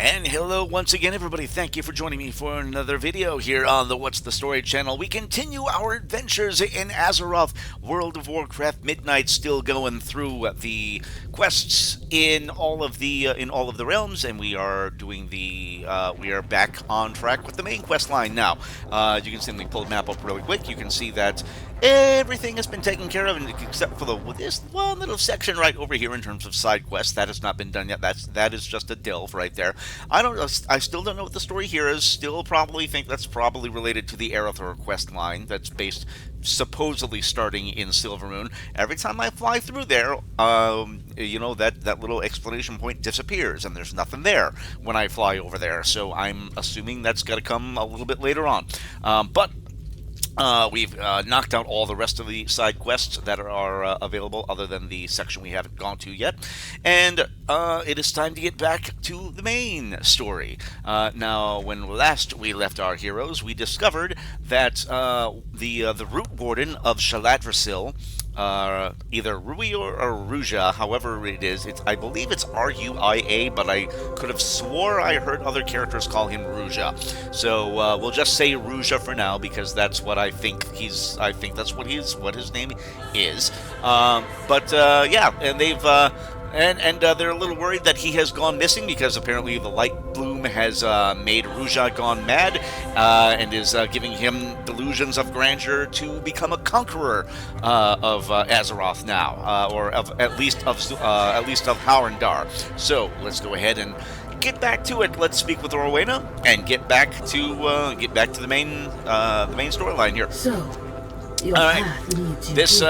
And hello once again, everybody. Thank you for joining me for another video here on the What's the Story channel. We continue our adventures in Azeroth, World of Warcraft Midnight, still going through the quests in all of the realms, and we are doing the we are back on track with the main quest line now. You can simply pull the map up really quick. You can see that everything has been taken care of, except for this one little section right over here in terms of side quests. That has not been done yet. That is just a delve right there. I still don't know what the story here is. Still probably think that's probably related to the Aerithor quest line that's based supposedly starting in Silvermoon. Every time I fly through there, that little explanation point disappears, and there's nothing there when I fly over there. So I'm assuming that's got to come a little bit later on. But we've knocked out all the rest of the side quests that are available, other than the section we haven't gone to yet. And it is time to get back to the main story. Now, when last we left our heroes, we discovered that the Rootwarden of Shaladversil, either Ruia or Ruja, however it is. I believe it's R-U-I-A, but I could have swore I heard other characters call him Ruja. So we'll just say Ruja for now, because that's what I think that's what his name is. Yeah, and they've they're a little worried that he has gone missing, because apparently the Lightbloom has made Ruja gone mad and is giving him delusions of grandeur to become a conqueror of Azeroth now, or at least of Harandar. So let's go ahead and get back to it. Let's speak with Rowena and get back to the main storyline here. So. All right. This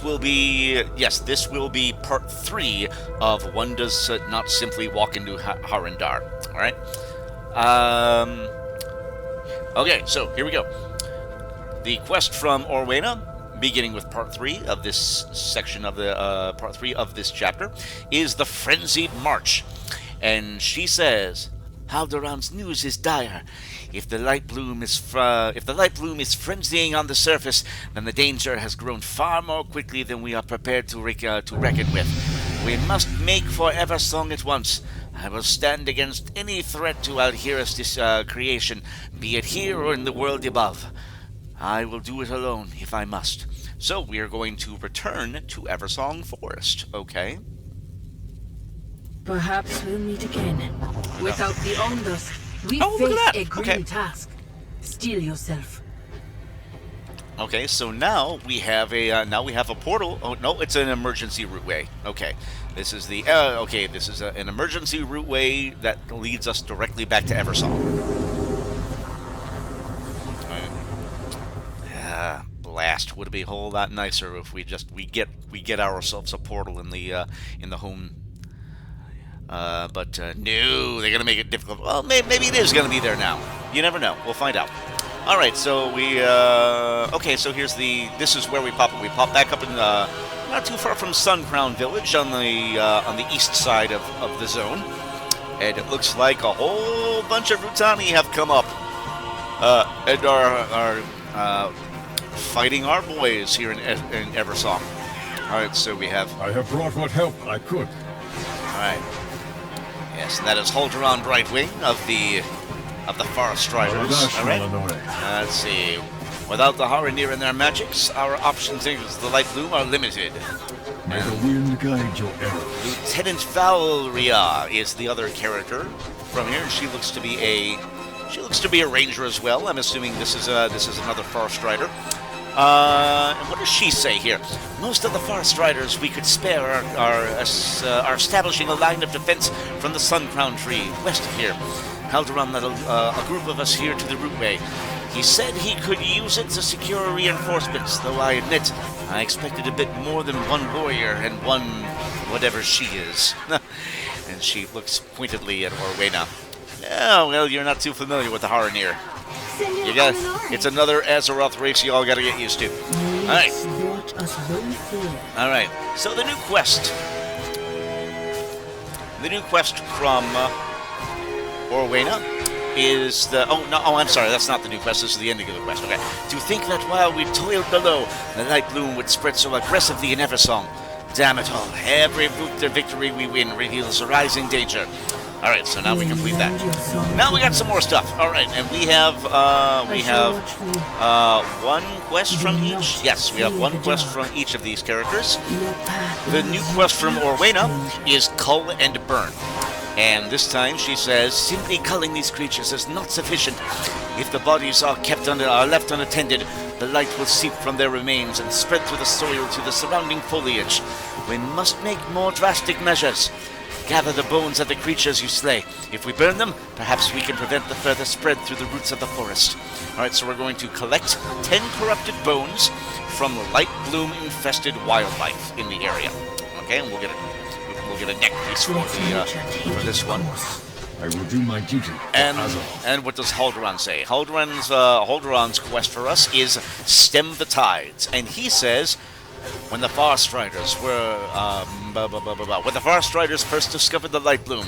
will be part 3 of One Does Not Simply Walk into Harandar. All right. Okay, so here we go. The quest from Orwena, beginning with part 3 of this section of the part 3 of this chapter, is the Frenzied March, and she says, "Haldoran's news is dire. If the Lightbloom is frenzying on the surface, then the danger has grown far more quickly than we are prepared to reckon with. We must make for Eversong at once. I will stand against any threat to Alhira's creation, be it here or in the world above. I will do it alone if I must." So we are going to return to Eversong Forest, okay? Perhaps we'll meet again. Without the Ondas, we face a grim task. Steel yourself. Okay, so now we have a portal. Oh no, it's an emergency routeway. Okay, this is an emergency routeway that leads us directly back to Eversong. Blast! Would it be a whole lot nicer if we get ourselves a portal in the home. But no, they're gonna make it difficult. Well, maybe it is gonna be there now. You never know. We'll find out. All right, so so this is where we pop up. We pop back up in not too far from Suncrown Village on the east side of the zone, and it looks like a whole bunch of Rutani have come up and are fighting our boys here in Eversong. All right, so we have. I have brought what help I could. All right. Yes, and that is Haldoran Brightwing of the Forest Riders. All right. Let's see. Without the Harandar and their magics, our options against the Lightbloom are limited. May the wind guide your arrows. Lieutenant Valria is the other character from here. She looks to be a ranger as well. I'm assuming this is another Forest Rider. And what does she say here? Most of the Forest Riders we could spare are establishing a line of defense from the Suncrown Tree west of here. Haldoran led a group of us here to the rootway. He said he could use it to secure reinforcements, though I admit I expected a bit more than one warrior and one whatever she is. And she looks pointedly at Orwena. Oh, well, you're not too familiar with the Harandar. It's another Azeroth race you all got to get used to. All right. All right. So the new quest from Orwena is the. Oh, I'm sorry. That's not the new quest. This is the ending of the quest. Okay. To think that while we toiled below, the Lightbloom would spread so aggressively in Eversong. Damn it all. Every victory we win reveals a rising danger. Alright, so now we complete that. Now we got some more stuff. Alright, and we have one quest from each. Yes, we have one quest from each of these characters. The new quest from Orwena is Cull and Burn. And this time she says, simply culling these creatures is not sufficient. If the bodies are left unattended, the light will seep from their remains and spread through the soil to the surrounding foliage. We must make more drastic measures. Gather the bones of the creatures you slay. If we burn them, perhaps we can prevent the further spread through the roots of the forest. Alright, so we're going to collect 10 corrupted bones from Lightbloom infested wildlife in the area. Okay, and we'll get a neck piece for this one. I will do my duty. And what does Haldoran say? Haldoran's quest for us is stem the tides, and he says, when the Farstriders first discovered the Lightbloom,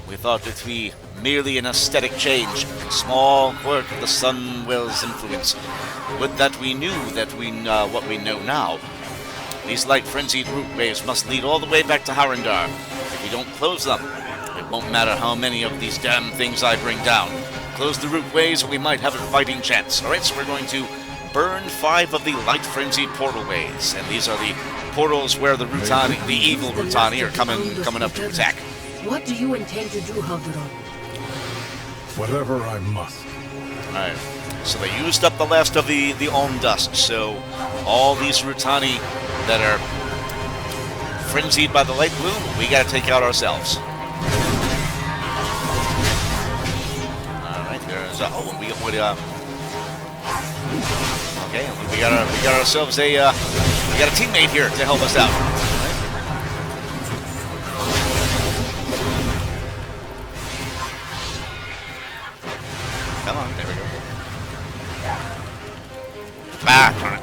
we thought it to be merely an aesthetic change, a small quirk of the Sunwell's influence. Would that we knew what we know now. These light-frenzied root waves must lead all the way back to Harandar. If we don't close them, it won't matter how many of these damn things I bring down. Close the root ways, and we might have a fighting chance. Alright, so we're going to burn 5 of the light-frenzied portal ways. And these are the portals where the Rutani, the evil Rutani, are coming up to attack. What do you intend to do, Haldoran? Whatever I must. Alright, so they used up the last of the Om Dust, so all these Rutani that are frenzied by the Lightbloom, we gotta take out ourselves. Alright, there's okay, we got ourselves we got a teammate here to help us out. Come on, there we go. Darn it.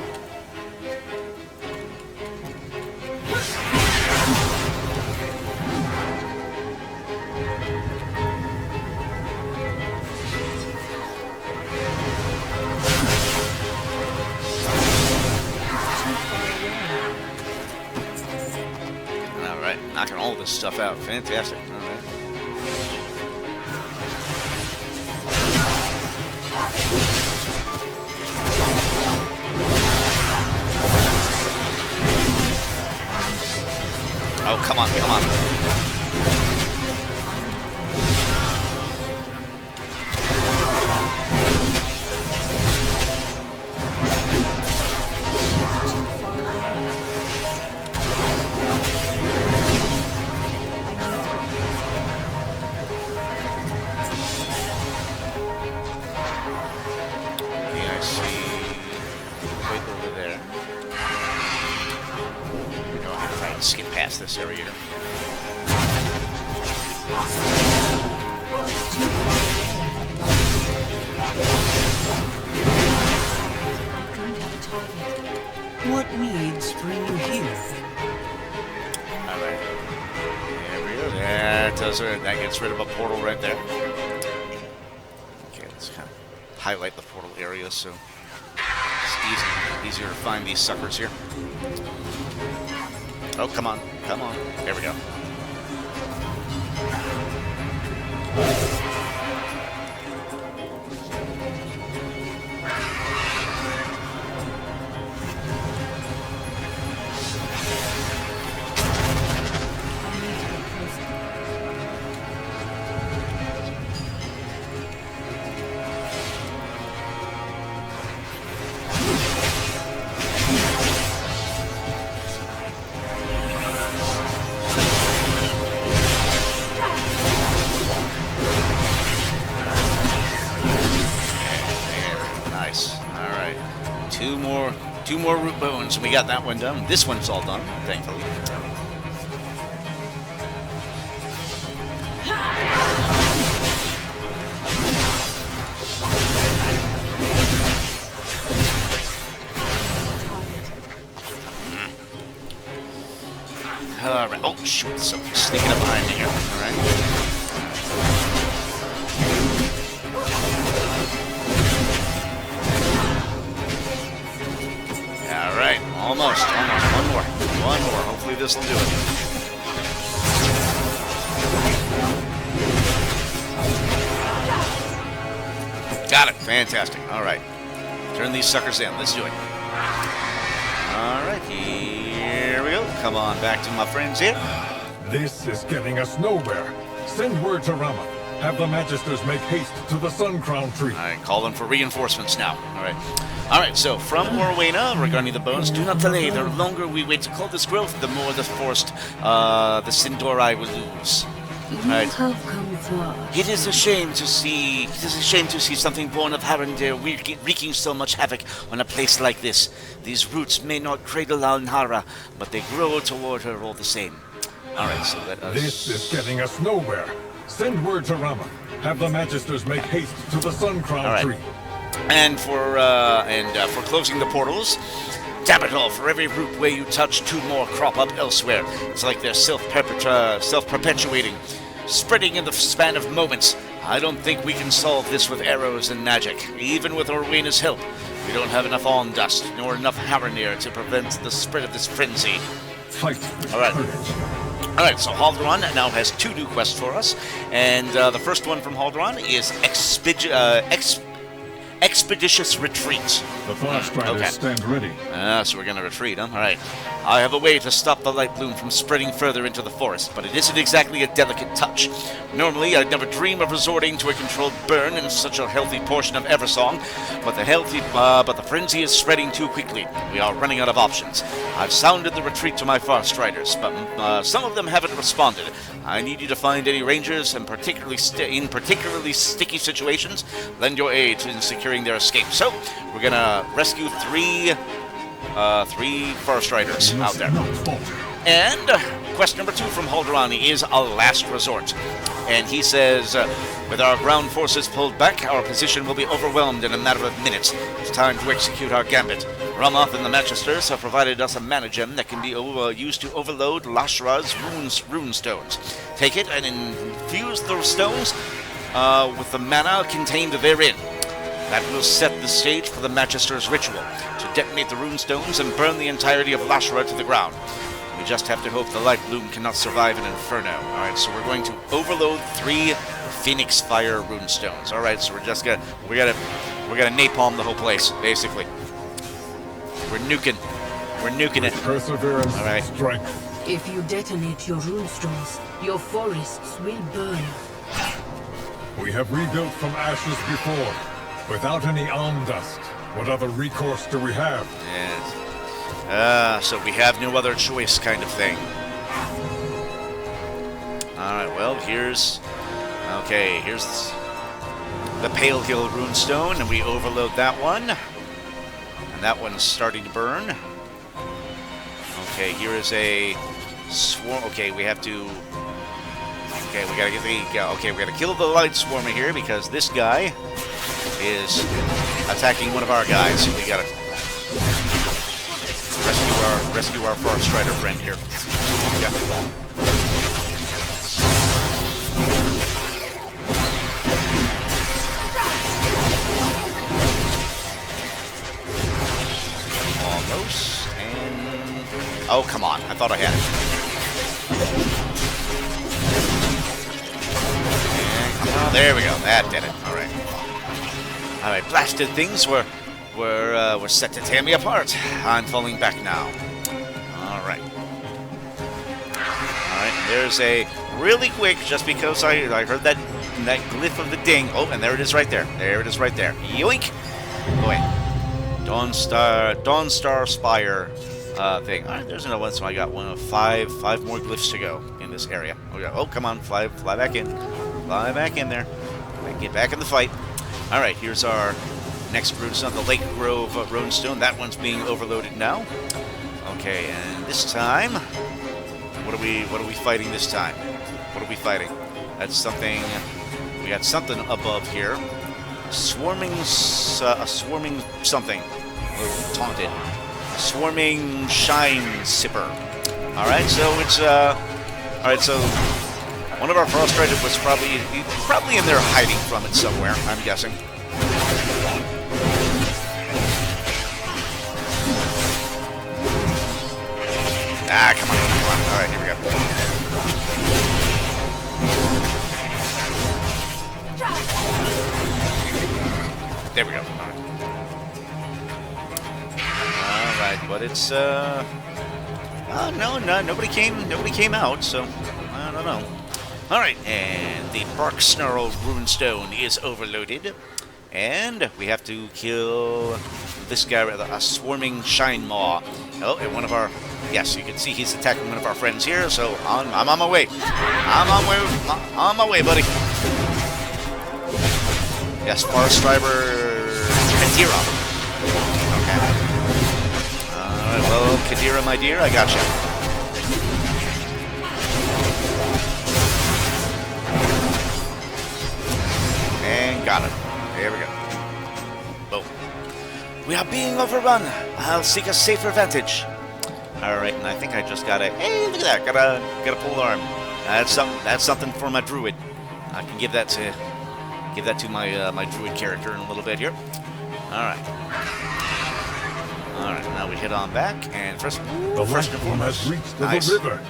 Alright, knocking all this stuff out. Fantastic. Alright. Oh, come on, come on. Okay, I see. Wait over there. Go ahead and try to skip past this area. What needs bring you here? Alright. There we go. That does it. That gets rid of a portal right there. Okay, let's kind of highlight the portal area so it's easier to find these suckers here. Oh, come on. Come on. There we go. Nice. Alright. Two more root bones, and we got that one done. This one's all done, thankfully. Alright. Oh, shoot. Something's sneaking up behind me here. Alright. Alright. Almost. One more. Hopefully this will do it. Fantastic. All right. Turn these suckers in. Let's do it. All right. Here we go. Come on back to my friends here. This is getting us nowhere. Send word to Rama. Have the Magisters make haste to the Sun Crown Tree. All right, calling for reinforcements now. All right, so from Orwena, regarding the bones, do not delay. The longer we wait to call this growth, the more the forced, the Sindori will lose. You Right. have come far. It is a shame to see something born of Harandar wreaking so much havoc on a place like this. These roots may not cradle Alnara, but they grow toward her all the same. All right, so let us... This is getting us nowhere. Send word to Rama. Have the Magisters make haste to the Sun Crown All right. Tree. And for closing the portals, damn it all! For every root way you touch, 2 more crop up elsewhere. It's like they're self-perpetuating, spreading in the span of moments. I don't think we can solve this with arrows and magic. Even with Orwena's help, we don't have enough on dust nor enough Harandar to prevent the spread of this frenzy. Fight with All right. courage. Alright, so Haldoran now has 2 new quests for us, and the first one from Haldoran is Expeditious Retreat. The Frost Riders Okay. stand ready. So we're going to retreat, huh? Alright. I have a way to stop the Lightbloom from spreading further into the forest, but it isn't exactly a delicate touch. Normally, I'd never dream of resorting to a controlled burn in such a healthy portion of Eversong, but the frenzy is spreading too quickly. We are running out of options. I've sounded the retreat to my Frost Riders, but some of them haven't responded. I need you to find any rangers, and in particularly sticky situations, lend your aid in securing their escape. So, we're gonna rescue 3 Forest Riders out there. Not falter. And quest number 2 from Haldarani is a last resort. And he says, with our ground forces pulled back, our position will be overwhelmed in a matter of minutes. It's time to execute our gambit. Ramoth and the Magisters have provided us a mana gem that can be used to overload Lashra's rune stones. Take it and infuse those stones with the mana contained therein. That will set the stage for the Magister's ritual, to detonate the runestones and burn the entirety of Lashra to the ground. We just have to hope the Lightbloom cannot survive an inferno. Alright, so we're going to overload 3 Phoenix Fire runestones. Alright, so we're gonna napalm the whole place, basically. We're nuking it. Perseverance, All right. strength. If you detonate your runestones, your forests will burn. We have rebuilt from ashes before, without any on dust. What other recourse do we have? Yes. So we have no other choice, kind of thing. Alright, well, here's the Pale Hill runestone, and we overload that one. And that one's starting to burn. Okay, here is a swarm. Okay, we have to... Okay, we gotta get the... Okay, we gotta kill the light swarmer here, because this guy is attacking one of our guys. We gotta rescue our Forest Rider friend here. Yeah. Almost, and... Oh, come on. I thought I had it. And, there we go. That did it. All right. All right. Blasted things were set to tear me apart. I'm falling back now. All right. All right. There's a really quick, just because I heard that glyph of the ding. Oh, and there it is right there. There it is right there. Yoink. Go ahead. Dawnstar Spire thing. All right, there's another one. So I got one of five more glyphs to go in this area. Oh, come on, fly back in, fly back in there, get back in the fight. All right, here's our next runestone, the Lake Grove runestone. That one's being overloaded now. Okay, and this time, what are we fighting this time? What are we fighting? That's something. We got something above here. A swarming something. We're taunted. Swarming shine sipper. All right, so it's all right. So one of our Frost Riders was probably in there hiding from it somewhere. I'm guessing. Ah, come on. All right, here we go. There we go. All right, but it's oh no, nobody came out, so I don't know. All right, and the bark snarl runestone is overloaded, and we have to kill this guy, a swarming shine maw. Oh, and one of our, yes, you can see he's attacking one of our friends here. So I'm on my way. I'm on my way, buddy. Yes, forest striber Kadira. Okay. All right, well, Kadira, my dear, I got you. And got it. There we go. Boom. We are being overrun. I'll seek a safer vantage. All right, and I think I just got a. Hey, look at that! Got a pole arm. That's something for my druid. I can give that to my druid character in a little bit here. All right. All right. Now we head on back, and first and Lightbloom foremost, has reached nice. the river.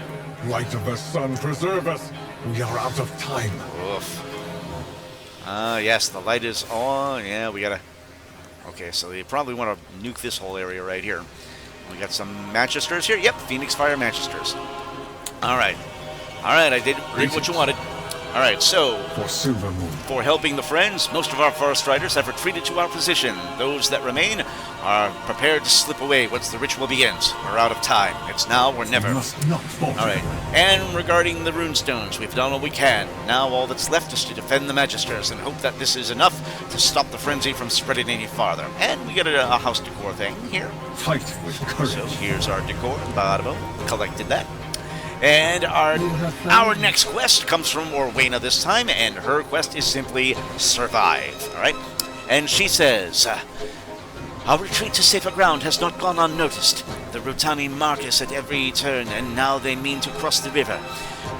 Light of the sun, preserve us. We are out of time. Oof. Yes, the light is on. Yeah, we gotta. Okay, so you probably want to nuke this whole area right here. We got some Manchesters here. Yep, Phoenix Fire Manchesters. All right, I did what you wanted. All right, so For Silver Moon. for helping the friends, most of our forest riders have retreated to our position. Those that remain are prepared to slip away once the ritual begins. We're out of time. It's now or never. We must not falter. All right. And regarding the runestones, we've done all we can. Now all that's left is to defend the Magisters and hope that this is enough to stop the frenzy from spreading any farther. And we got a house decor thing here. Fight with courage. So here's our decor. Bada collected that. And our next quest comes from Orwena this time, and her quest is simply survive. All right. And she says, our retreat to safer ground has not gone unnoticed. The Rotani mark us at every turn, and now they mean to cross the river.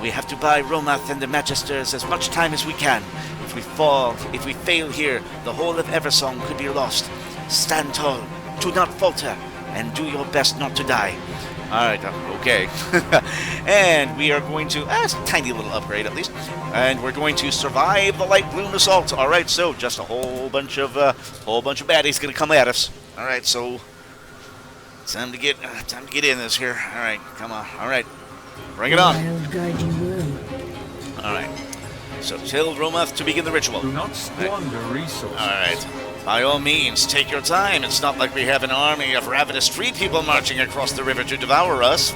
We have to buy Romath and the Magisters as much time as we can. If we fail here, the whole of Eversong could be lost. Stand tall, do not falter, and do your best not to die. Alright, okay. And we are going to, a tiny little upgrade at least. And we're going to survive the Lightbloom assault. Alright, so just a whole bunch of baddies gonna come at us. Alright, so time to get in this here. Alright, come on. Alright. Bring it on. I'll guide you well. Alright. So tell Romath to begin the ritual. Do not squander resources. Alright. By all means, take your time. It's not like we have an army of ravenous tree people marching across the river to devour us.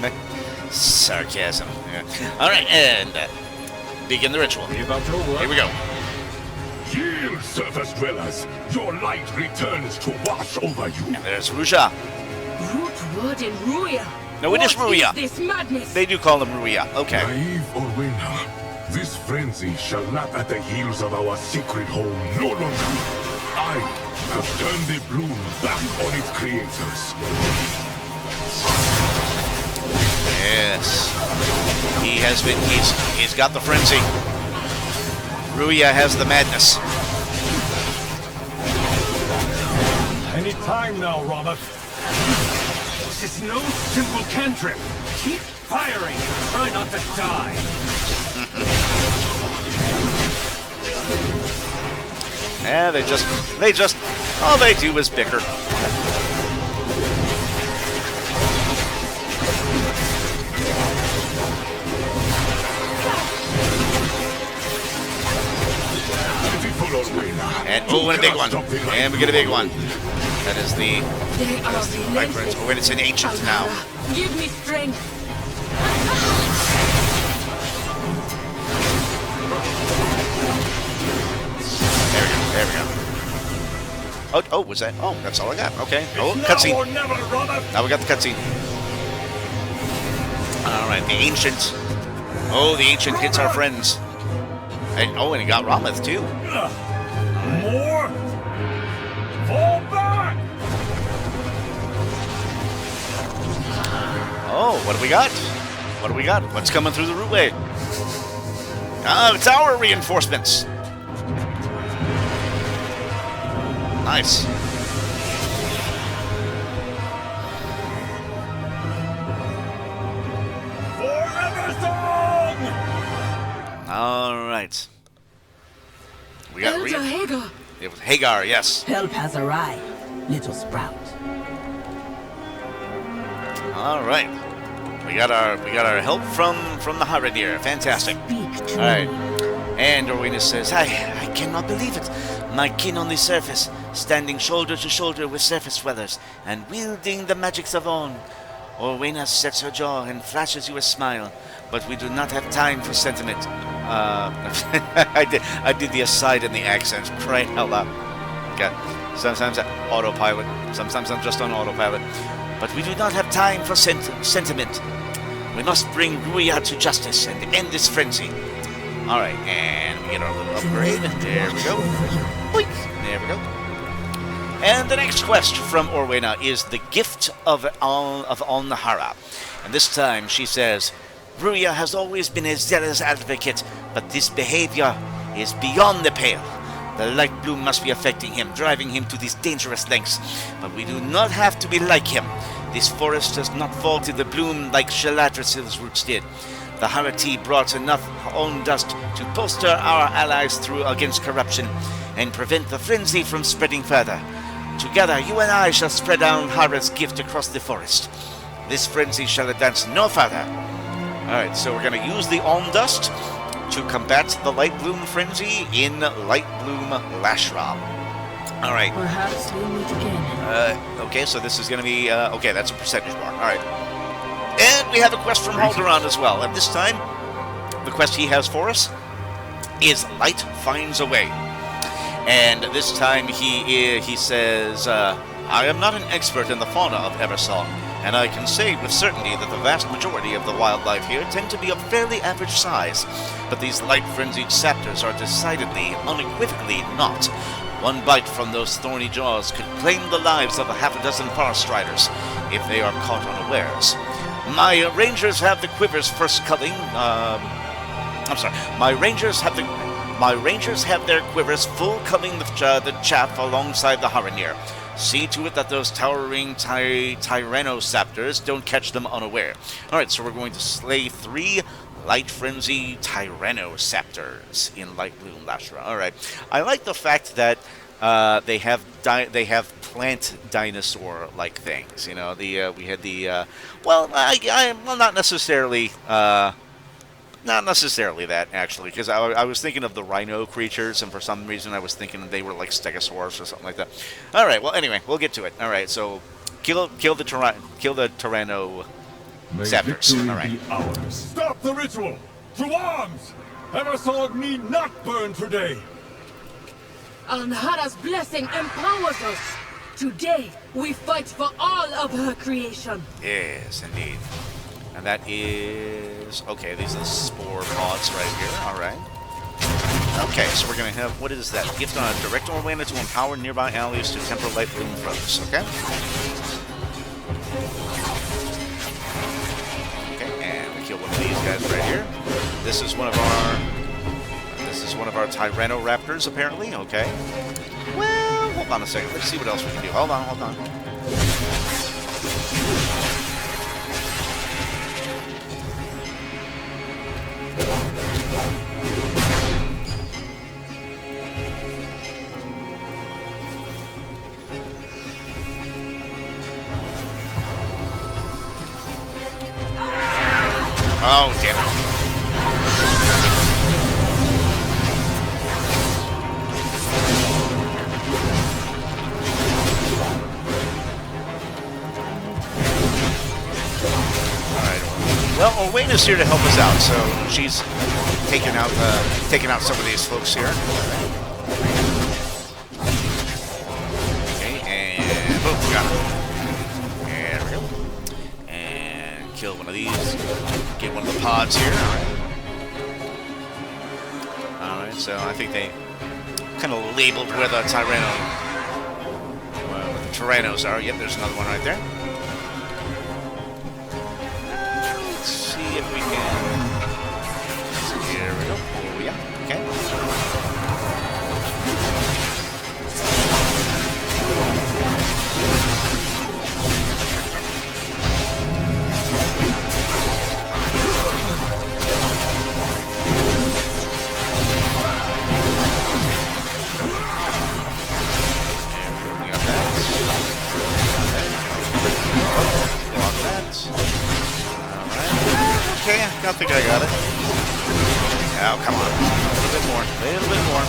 Sarcasm. Yeah. Alright, and begin the ritual. Be about your work. Here we go. Yield, surface dwellers. Your light returns to wash over you. And there's Ruja. Rootwarden Ruia. No, it is Ruia. What is this madness? They do call him Ruia. Okay. Naive Orwena, this frenzy shall lap at the heels of our secret home no longer. I have turned the bloom back on its creators. Yes. He's got the frenzy. Ruia has the madness. Any time now, Romath. This is no simple cantrip. Keep firing. Try not to die. Yeah, they just, all they do is bicker. And, oh, and a big one. And we get a big one. That is the, They are relentless. oh, and it's an ancient now. Give me strength. There we go. Oh, was that? Oh, that's all I got. Okay. Oh, Now or cutscene. never, Romath. Now we got the cutscene. All right, the ancient. Oh, the ancient hits our friends. And oh, and he got Romath too. More? Fall back! Oh, what do we got? What do we got? What's coming through the rootway? Oh, it's our reinforcements. Nice. For Eversong! All right. We got Elder Hagar, It was Hagar, yes. Help has arrived, little sprout. All right. We got our help from the Harandar. Fantastic. Speak to All right. me. And Orwena says, I cannot believe it. My kin on the surface, standing shoulder to shoulder with surface dwellers, and wielding the magics of On. Orwena sets her jaw and flashes you a smile, but we do not have time for sentiment. I did the aside in the accent, crying out loud. Okay. Sometimes autopilot. Sometimes I'm just on autopilot. But we do not have time for sentiment. We must bring Ruia to justice and end this frenzy. Alright, and we get our little upgrade. There we go. Boink. There we go. And the next quest from Orwena is the Gift of Al-Nahara. And this time she says, Ruia has always been a zealous advocate, but this behavior is beyond the pale. The Lightbloom must be affecting him, driving him to these dangerous lengths. But we do not have to be like him. This forest does not fall to the bloom like Shaladrasil's roots did. The Harati brought enough own dust to bolster our allies through against corruption and prevent the frenzy from spreading further. Together, you and I shall spread Al-Nahara's gift across the forest. This frenzy shall advance no further. Alright, so we're going to use the Alm Dust to combat the Lightbloom frenzy in Lightbloom Lashram. Alright. Perhaps we'll meet again. Okay, so this is going to be... okay, that's a percentage bar. Alright. And we have a quest from Harandar as well. And this time, the quest he has for us is Light Finds a Way. And this time he says, I am not an expert in the fauna of Eversong, and I can say with certainty that the vast majority of the wildlife here tend to be of fairly average size. But these light-frenzied saptors are decidedly, unequivocally not. One bite from those thorny jaws could claim the lives of a half a dozen forest riders, if they are caught unawares. My rangers have the quivers first culling, My rangers have their quivers full culling the chaff alongside the Harandar. See to it that those towering Tyrannosaptors don't catch them unaware. Alright, so we're going to slay 3 Light Frenzy Tyrannosaptors in Lightbloom Lashra. Alright, I like the fact that they have plant dinosaur-like things. You know, we had the well, not necessarily that, actually, because I was thinking of the rhino creatures, and for some reason I was thinking they were like stegosaurus or something like that. All right, well, anyway, we'll get to it. All right, so kill the Tyranno Saptors. All right. Ours. Stop the ritual! To arms! Eversong need not burn today. Al-Nahara's blessing empowers us. Today, we fight for all of her creation. Yes, indeed. And that is... okay, these are the spore pods right here. Alright. Okay, so we're going to have... what is that? Gift on a direct Orwena to empower nearby allies to temper Lightbloom foes. Okay? Okay, and we kill one of these guys right here. This is one of our Tyrannoraptors, apparently. Okay. Well, hold on a second. Let's see what else we can do. Hold on. Oh, damn it. Well, Orwena's here to help us out, so she's taking out some of these folks here. Okay, and boom, got him. There we go. And kill one of these. Get one of the pods here. Alright, so I think they kind of labeled where the Tyrannos are. Yep, there's another one right there. If we can. Here we go. Oh, yeah. Okay. Oh, come on. A little bit more. A little bit more.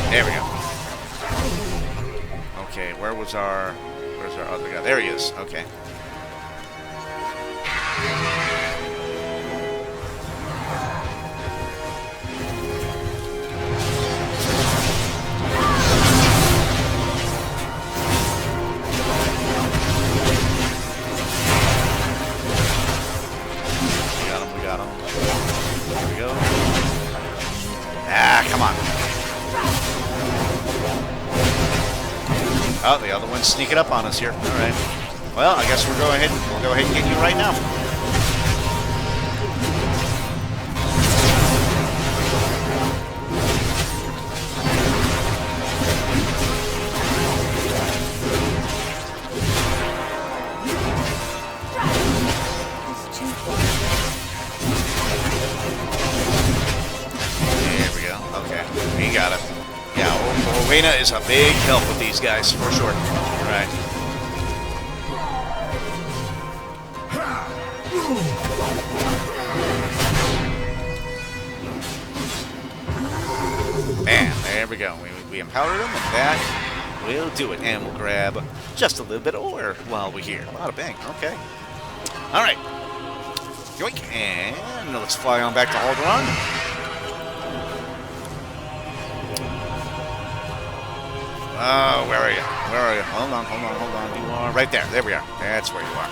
There we go. Okay, where's our other guy? There he is. Okay. We got him. There we go. Ah, come on. Oh, the other one's sneaking up on us here. All right. Well, I guess we'll go ahead and get you right now. There we go. Okay, we got it. Yeah, Orwena is a big help with these guys, for sure. All right. And there we go. We empowered them, and that will do it. And we'll grab just a little bit of ore while we're here. Bada bang. Okay. All right. Yoink. And let's fly on back to Alderaan. Oh, where are you? Where are you? Hold on. You are right there. There we are. That's where you are.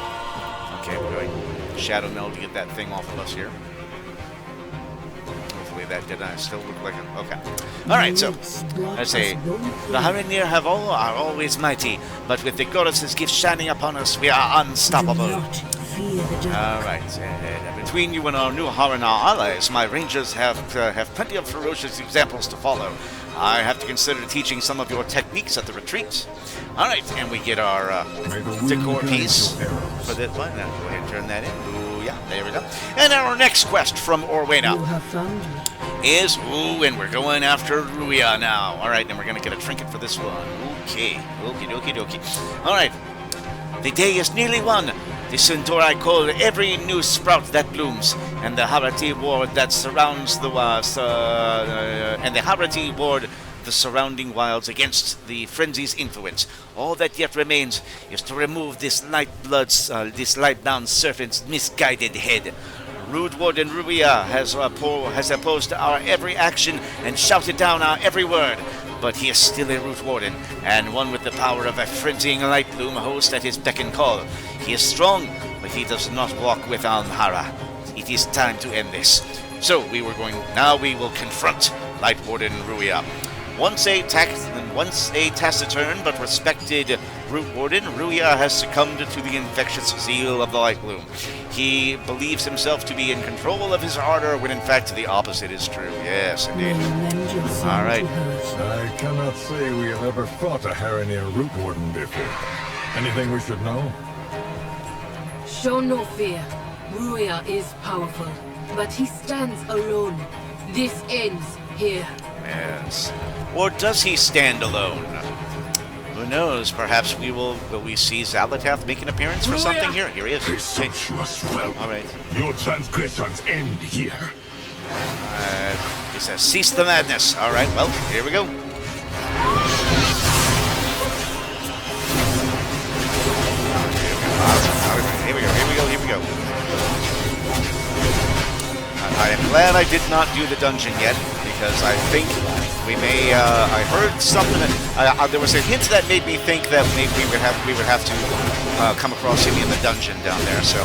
Okay, we're going Shadow Meld to get that thing off of us here. Hopefully that did not still look like it. Okay. Alright, so let's say the Harandar are always mighty, but with the goddess's gift shining upon us, we are unstoppable. Alright, and between you and our new Harandar allies, my rangers have plenty of ferocious examples to follow. I have to consider teaching some of your techniques at the retreat. Alright, and we get our decor piece for this one. Now go ahead and turn that in. Ooh, yeah, there we go. And our next quest from Orwena is, and we're going after Ruia now. Alright, and we're going to get a trinket for this one. Okay, okie dokie. Alright, the day is nearly won. The Centauri call every new sprout that blooms, and the Harati ward that surrounds the the surrounding wilds against the frenzy's influence. All that yet remains is to remove this light-bound serpent's misguided head. Rootwarden Ruia has opposed our every action and shouted down our every word. But he is still a Rootwarden, and one with the power of a frenzying Lightbloom host at his beck and call. He is strong, but he does not walk with Almhara. It is time to end this. So we will confront Lightwarden Ruia. Once a taciturn but respected Rootwarden, Ruia has succumbed to the infectious zeal of the Lightbloom. He believes himself to be in control of his ardor when in fact the opposite is true. Yes, indeed. All right. I cannot say we have ever fought a Harandar Rootwarden before. Anything we should know? Show no fear. Ruia is powerful, but he stands alone. This ends here. Yes. Or does he stand alone? Who knows? Perhaps will we see Xalatath make an appearance for something here? Here he is. Presumptuous whelp. All right. Your transgressions end here. He says, cease the madness. All right, well, here we go. Here we go. I am glad I did not do the dungeon yet, because I think we may, I heard something, there was a hint that made me think that maybe we would have to come across him in the dungeon down there, so.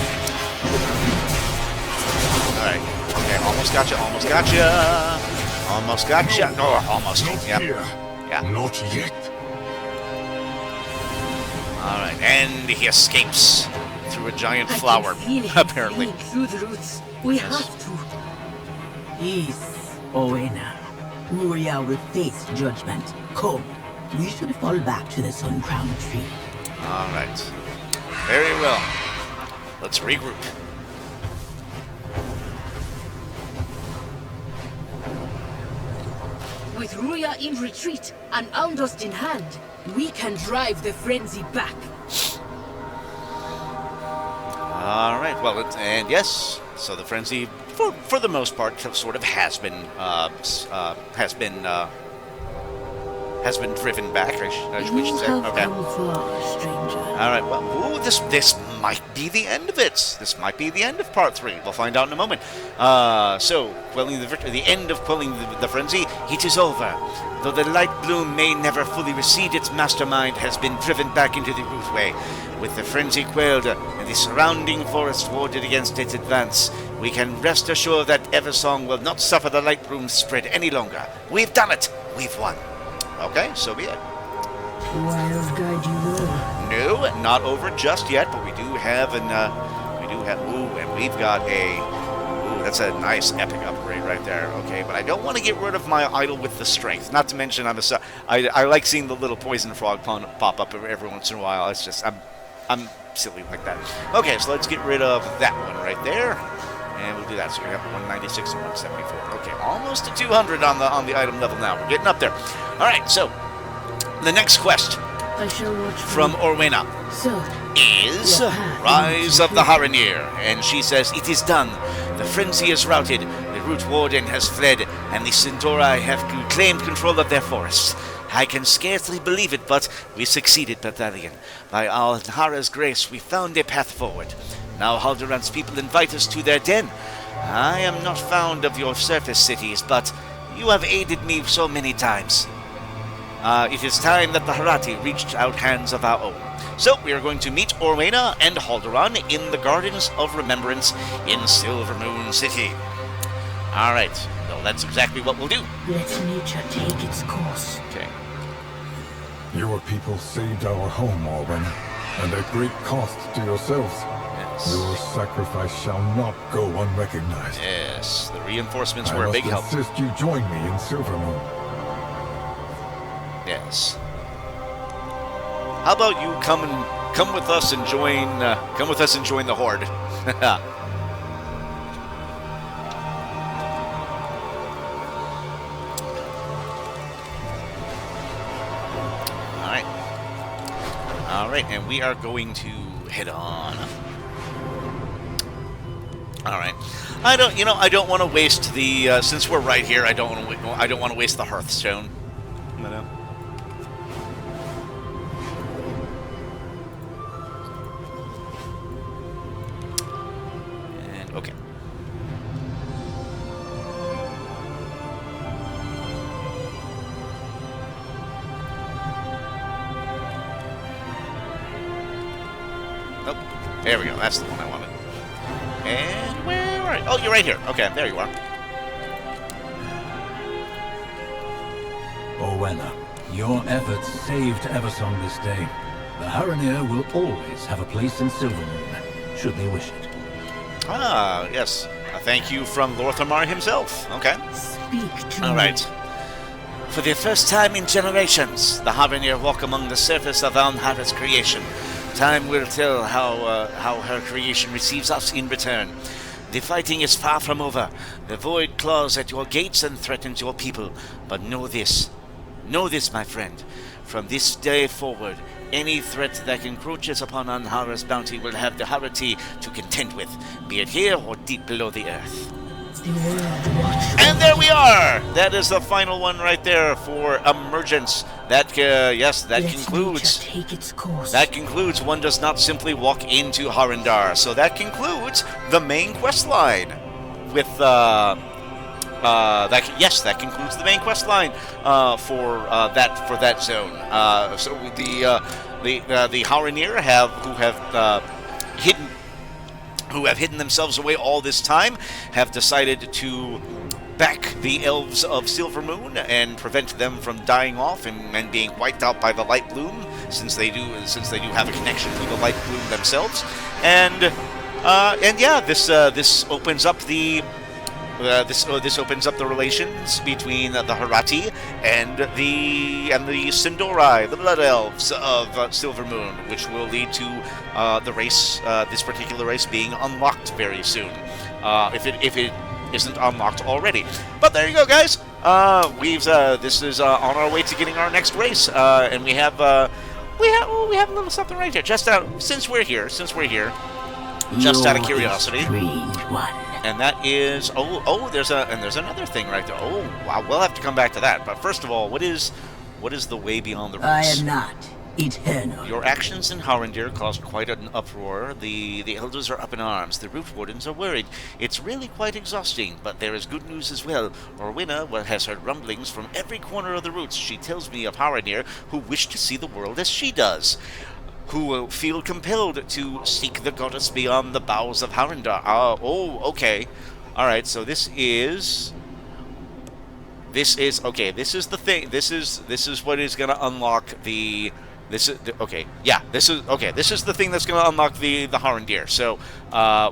Alright, okay, almost gotcha. No, almost, yeah. Not yet. Alright, and he escapes through a giant flower, apparently. Through the roots. We have to. Peace, Orwena. Ruia will face judgment. Come, we should fall back to the sun-crowned tree. All right. Very well. Let's regroup. With Ruia in retreat and Almdust in hand, we can drive the frenzy back. well, and yes, so the frenzy, for the most part, sort of has been driven back. We should say. Okay. All right. Well, ooh, this might be the end of it. This might be the end of part 3. We'll find out in a moment. So, quelling the end of quelling the frenzy, it is over. Though the Lightbloom may never fully recede, its mastermind has been driven back into the rootway. With the frenzy quelled and the surrounding forest warded against its advance, we can rest assured that Eversong will not suffer the Lightbloom spread any longer. We've done it. We've won. Okay, so be it. Wild guide you will. No, not over just yet, but we do have and we've got that's a nice epic upgrade right there. Okay, but I don't want to get rid of my idol with the strength. Not to mention, I like seeing the little poison frog pop up every once in a while. It's just I'm silly like that. Okay, so let's get rid of that one right there, and we'll do that. So we have 196 and 174. Okay, almost to 200 on the item level now. We're getting up there. All right, so the next quest I shall watch from Orwena is Rise of the Harandar, and she says, "It is done. The frenzy is routed, the Rootwarden has fled, and the Sindori have claimed control of their forests. I can scarcely believe it, but we succeeded, Battalion. By Alhara's grace, we found a path forward. Now Haldoran's people invite us to their den. I am not fond of your surface cities, but you have aided me so many times. It is time that the Harati reached out hands of our own." So, we are going to meet Orwena and Haldoran in the Gardens of Remembrance in Silvermoon City. Alright, so that's exactly what we'll do. Let nature take its course. Okay. Your people saved our home, Orwena, and at great cost to yourselves. Yes. Your sacrifice shall not go unrecognized. Yes, the reinforcements were a big help. I must insist you join me in Silvermoon. Yes. How about you come with us and join the Horde? All right, and we are going to head on. All right. I don't want to waste the since we're right here. I don't want to waste the Hearthstone. You know. Okay. Oh, there we go. That's the one I wanted. And where are you? Oh, you're right here. Okay, there you are. Orwena, your efforts saved Eversong this day. The Harandar will always have a place in Silvermoon, should they wish it. Ah, yes. A thank you from Lorthamar himself. Okay. Speak to All right. For the first time in generations, the Harandar walk among the surface of Alhara's creation. Time will tell how her creation receives us in return. The fighting is far from over. The void claws at your gates and threatens your people. But know this, my friend. From this day forward, any threat that encroaches upon Alhara's bounty will have the Harati to contend with, be it here or deep below the earth. And there we are! That is the final one right there for Emergence. That concludes. Take its course. That concludes. One does not simply walk into Harandar. So that concludes the main quest line. With that concludes the main quest line for that zone. So the Harandar who have hidden themselves away all this time, have decided to back the elves of Silvermoon and prevent them from dying off and being wiped out by the Lightbloom, since they do have a connection to the Lightbloom themselves. And yeah, this opens up the this opens up the relations between the Harati and the Sindori, the Blood Elves of Silvermoon, which will lead to the race, this particular race, being unlocked very soon, if it isn't unlocked already. But there you go, guys. This is on our way to getting our next race, and we have a little something right here. Just since we're here. Just out of You're a curiosity. strange one. And that is there's another thing right there. Oh wow, we'll have to come back to that. But first of all, what is the way beyond the roots? I am not eternal. Your actions in Harandar caused quite an uproar. The elders are up in arms. The Rootwardens are worried. It's really quite exhausting, but there is good news as well. Orwina has heard rumblings from every corner of the roots. She tells me of Harandar who wish to see the world as she does, who feel compelled to seek the goddess beyond the bowels of Harandar. Okay. Alright, so this is okay, this is the thing. This is what is gonna unlock the this is the thing that's gonna unlock the Harandar. So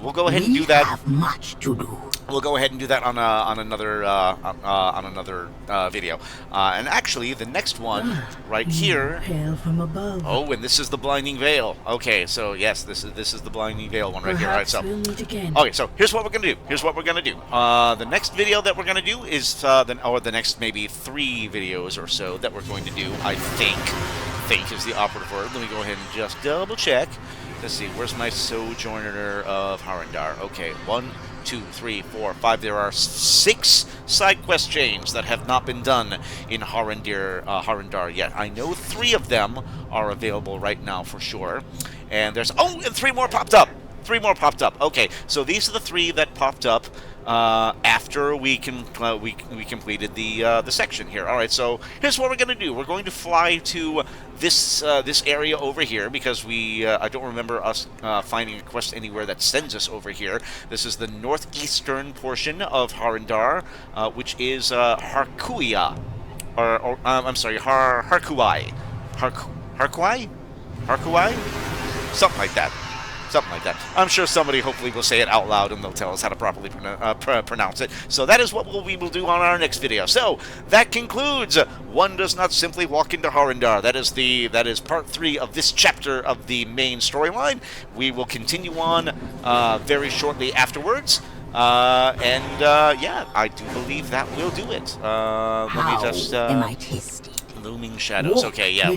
we'll go ahead and do that. We have much to do. We'll go ahead and do that on another video. And actually, the next one right here. Hail from above. Oh, and this is the blinding veil. Okay, so yes, this is the blinding veil one right here. All right, so We'll meet again. okay, so here's what we're gonna do. The next video that we're gonna do is the next maybe 3 videos or so that we're going to do. I think is the operative word. Let me go ahead and just double check. Let's see. Where's my Sojourner of Harandar? Okay, 1, 2, 3, 4, 5. There are 6 side quest chains that have not been done in Harandar yet. I know 3 of them are available right now for sure. And there's and 3 more popped up. 3 more popped up. Okay, so these are the 3 that popped up after we completed the section here. All right, so here's what we're going to do. We're going to fly to this area over here because I don't remember us finding a quest anywhere that sends us over here. This is the northeastern portion of Harandar, which is Harkuia, I'm sorry, Harkuai, Harkuai, something like that. Something like that. I'm sure somebody hopefully will say it out loud and they'll tell us how to properly pronounce it. So that is what we will do on our next video. So that concludes One Does Not Simply Walk into Harandar. That is part 3 of this chapter of the main storyline. We will continue on very shortly afterwards. Yeah, I do believe that will do it. Let me just am I tasty? Looming shadows. Okay, yeah,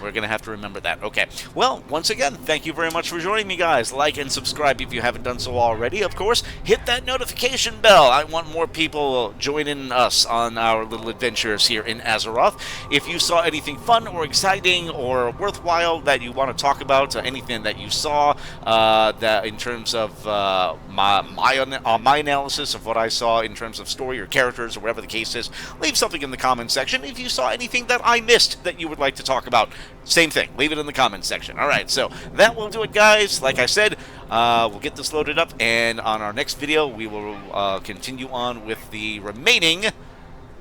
we're gonna have to remember that. Okay, well, once again, thank you very much for joining me, guys. Like and subscribe if you haven't done so already. Of course, hit that notification bell. I want more people joining us on our little adventures here in Azeroth. If you saw anything fun or exciting or worthwhile that you want to talk about, anything that you saw that in terms of my analysis of what I saw in terms of story or characters or whatever the case is, leave something in the comments section. If you saw anything that I missed that you would like to talk about, same thing, leave it in the comments section. Alright, so that will do it, guys. Like I said, we'll get this loaded up, and on our next video we will continue on with the remaining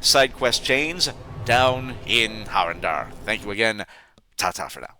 side quest chains down in Harandar. Thank you again. Ta-ta for now.